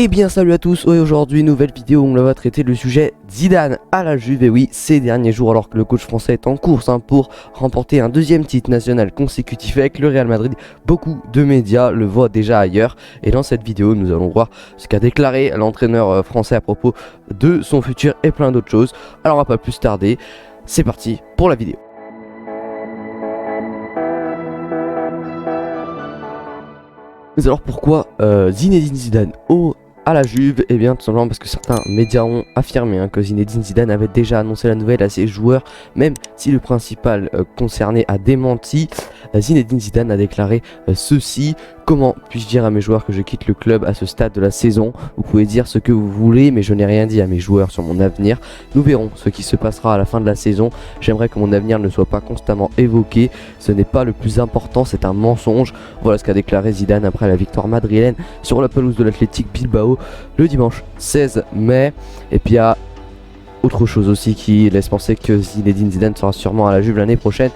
Eh bien salut à tous, et aujourd'hui nouvelle vidéo où on va traiter le sujet Zidane à la Juve. Et oui, ces derniers jours alors que le coach français est en course pour remporter un deuxième titre national consécutif avec le Real Madrid, beaucoup de médias le voient déjà ailleurs. Et dans cette vidéo nous allons voir ce qu'a déclaré l'entraîneur français à propos de son futur et plein d'autres choses. Alors on va pas plus tarder, c'est parti pour la vidéo. Mais alors pourquoi Zinedine Zidane à la Juve? Eh bien tout simplement parce que certains médias ont affirmé que Zinedine Zidane avait déjà annoncé la nouvelle à ses joueurs, même si le principal concerné a démenti. Zinedine Zidane a déclaré ceci: comment puis-je dire à mes joueurs que je quitte le club à ce stade de la saison? Vous pouvez dire ce que vous voulez, mais je n'ai rien dit à mes joueurs sur mon avenir. Nous verrons ce qui se passera à la fin de la saison. J'aimerais que mon avenir ne soit pas constamment évoqué. Ce n'est pas le plus important, c'est un mensonge. Voilà ce qu'a déclaré Zidane après la victoire madrilène sur la pelouse de l'Athletic Bilbao le dimanche 16 mai. Et puis il y a autre chose aussi qui laisse penser que Zinedine Zidane sera sûrement à la Juve l'année prochaine.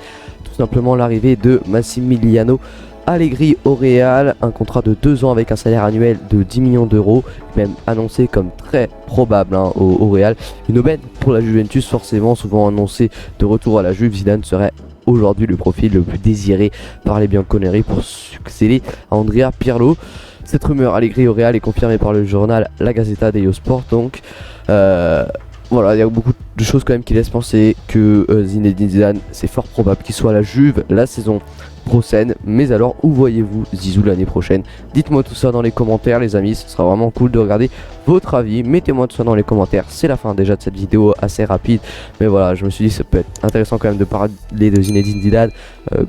Tout simplement l'arrivée de Massimiliano Allegri au Real, un contrat de 2 ans avec un salaire annuel de 10 millions d'euros, même annoncé comme très probable au Real. Une aubaine pour la Juventus, forcément souvent annoncé de retour à la Juve. Zidane serait aujourd'hui le profil le plus désiré par les bianconeri pour succéder à Andrea Pirlo. Cette rumeur Allegri au Real est confirmée par le journal La Gazzetta dello Sport. Donc voilà, il y a beaucoup de choses quand même qui laissent penser que Zinedine Zidane, c'est fort probable qu'il soit à la Juve la saison prochaine. Mais alors, où voyez-vous Zizou l'année prochaine? Dites-moi tout ça dans les commentaires les amis, ce sera vraiment cool de regarder votre avis. Mettez-moi tout ça dans les commentaires. C'est la fin déjà de cette vidéo assez rapide, mais voilà, je me suis dit ça peut être intéressant quand même de parler de Zinedine Zidane,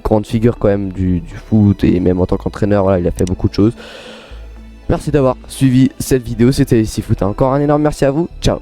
grande figure quand même du foot, et même en tant qu'entraîneur, voilà, il a fait beaucoup de choses. Merci d'avoir suivi cette vidéo, c'était ici Foot. Encore un énorme merci à vous, ciao.